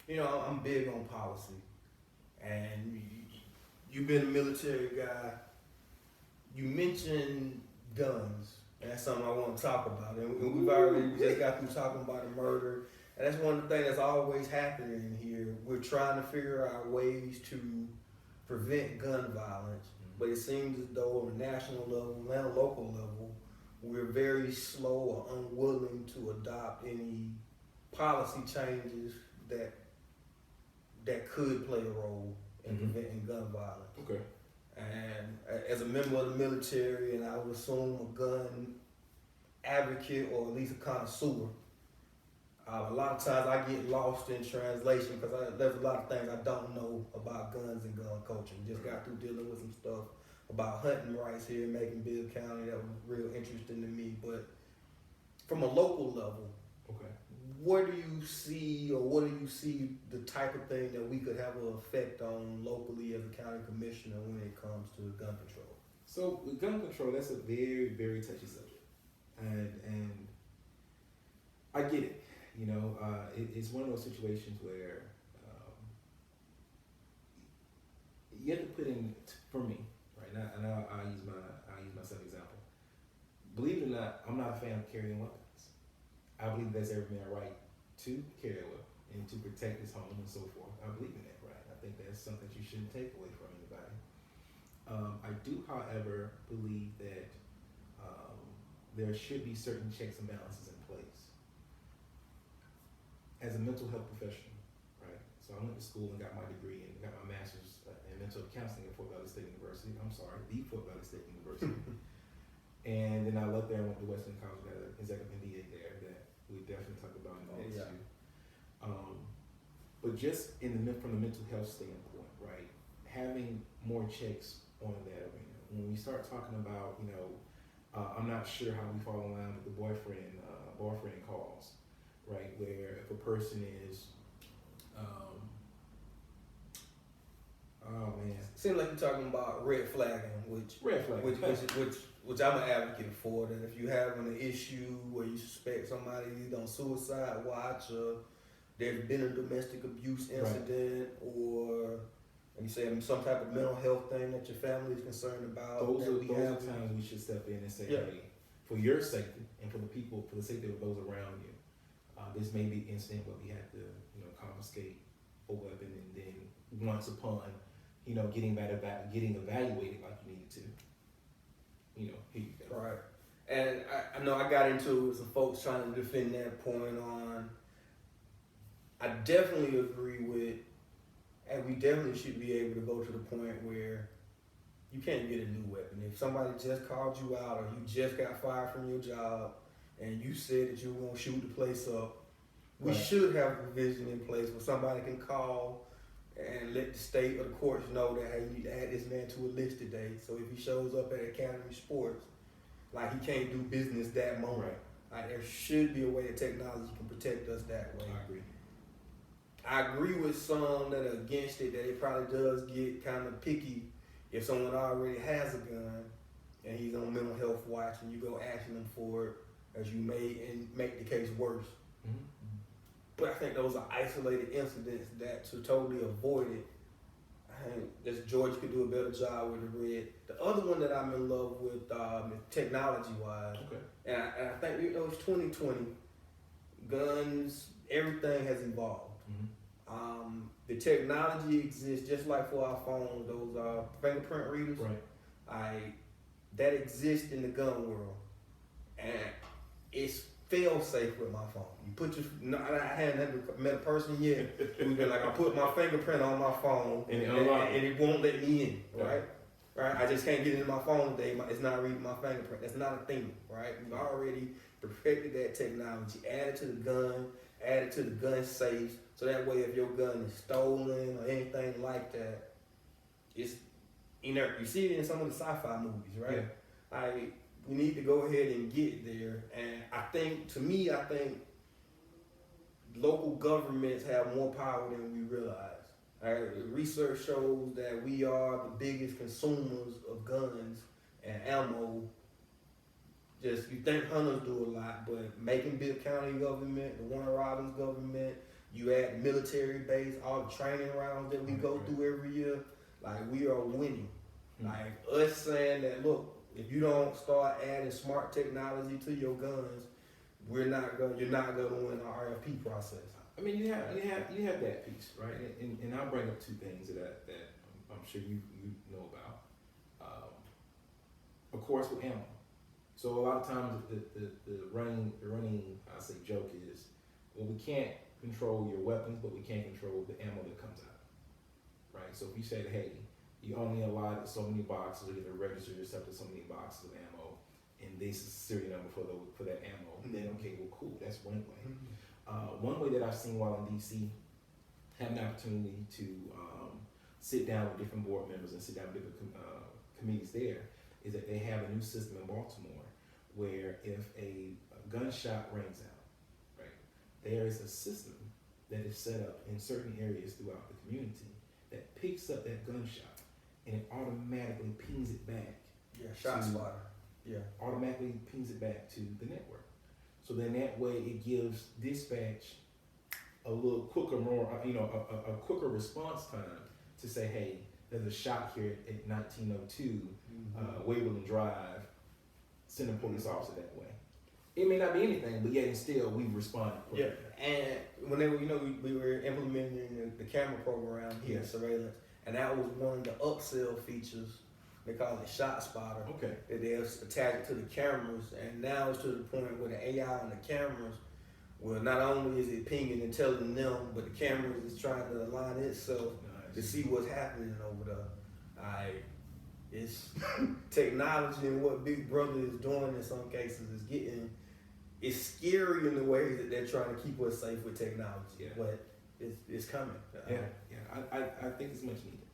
I'm big on policy, and you've been a military guy. You mentioned guns. And that's something I want to talk about. And we've already just got through talking about a murder. And that's one of the things that's always happening here. We're trying to figure out ways to prevent gun violence. But it seems as though on a national level and a local level, we're very slow or unwilling to adopt any policy changes that could play a role in preventing gun violence. Okay. And as a member of the military, and I would assume a gun advocate or at least a connoisseur, a lot of times I get lost in translation because there's a lot of things I don't know about guns and gun culture. Just got through dealing with some stuff about hunting rights here in Macon-Bill County that was real interesting to me. But from a local level, okay, what do you see the type of thing that we could have an effect on locally as a county commissioner when it comes to gun control? So with gun control, that's a very, very touchy subject. And I get it. It's one of those situations where you have to put in, for me, right now, and I'll use myself example. Believe it or not, I'm not a fan of carrying weapons. I believe that's every man's right to carry a weapon and to protect his home and so forth. I believe in that, right? I think that's something you shouldn't take away from anybody. I do, however, believe that there should be certain checks and balances in place. As a mental health professional, right? So I went to school and got my degree and got my master's in mental health counseling at Fort Valley State University. I'm sorry, the Fort Valley State University. And then I left there and went to Western College, got an executive MBA there that we definitely talk about in all this too. But just from the mental health standpoint, right? Having more checks on that arena. When we start talking about, I'm not sure how we fall in line with the boyfriend calls, right? Where if a person is, oh man, Seems like you're talking about red flagging, which I'm an advocate for. That if you're having an issue where you suspect somebody either on suicide watch or there's been a domestic abuse incident, right, or you say some type of mental health thing that your family is concerned about. Those are times we should step in and say, hey, for your safety and for the safety of those around you, this may be an incident where we have to, confiscate a weapon, and then once upon, getting evaluated like you needed to, here you go. Right. And I know I got into it with some folks trying to defend that point on. I definitely agree with, and we definitely should be able to go to the point where you can't get a new weapon. If somebody just called you out or you just got fired from your job and you said that you were going to shoot the place up, we should have a provision in place where somebody can call and let the state or the courts know that, hey, you need to add this man to a list today. So if he shows up at Academy Sports, like he can't do business that moment. Right. Like there should be a way that technology can protect us that way. I agree with some that are against it, that it probably does get kind of picky if someone already has a gun and he's on mental health watch and you go asking them for it, as you may and make the case worse. Mm-hmm. But I think those are isolated incidents that to totally avoid it, I think this George could do a better job with the red. The other one that I'm in love with, technology-wise, and I think it's 2020, guns, everything has evolved. Mm-hmm. The technology exists just like for our phones, those fingerprint readers. Right. That exists in the gun world, and it's fail safe with my phone. You put I hadn't never met a person yet who's been like, I put my fingerprint on my phone and it won't let me in, right? Right? I just can't get into my phone today. It's not reading my fingerprint. That's not a thing, right? We've already perfected that technology, added to the gun, added to the gun safes, so that way if your gun is stolen or anything like that, it's inert. You see it in some of the sci-fi movies, right? Yeah. We need to go ahead and get there. And I think local governments have more power than we realize. Research shows that we are the biggest consumers of guns and ammo. Just, you think hunters do a lot, but Macon-Bill County government, the Warner Robins government, You add military base, all the training rounds that we go through every year, like we are winning. Like us saying that, look, if you don't start adding smart technology to your guns, you're not gonna win our RFP process. I mean, you have that piece, right? And I'll bring up two things that I'm sure you know about. Of course, with ammo. So a lot of times the running I say joke is, well, we can't control your weapons, but we can control the ammo that comes out, right? So if you say, hey, you only allotted so many boxes, or you can register yourself to so many boxes of ammo, and this is the serial number for that ammo, then okay, well, cool, that's one way. One way that I've seen while in DC, have an opportunity to sit down with different board members and sit down with different committees there, is that they have a new system in Baltimore where if a gunshot rings out, right, there is a system that is set up in certain areas throughout the community that picks up that gunshot and it automatically pings it back. Yeah, shot spotter. Yeah. Automatically pings it back to the network. So then that way it gives dispatch a little quicker, a quicker response time to say, hey, there's a shot here at 1902 Waverly Drive. Send a police officer that way. It may not be anything, but yet and still we responded quickly. Yeah, and when they were, we were implementing the camera program here, surveillance, and that was one of the upsell features. They call it Shot Spotter. Okay. That they attached to the cameras, and now it's to the point where the AI on the cameras, well, not only is it pinging and telling them, but the cameras is trying to align itself to see what's happening over there. It's technology, and what Big Brother is doing in some cases is it's scary in the ways that they're trying to keep us safe with technology. Yeah. But it's coming. I think it's much needed.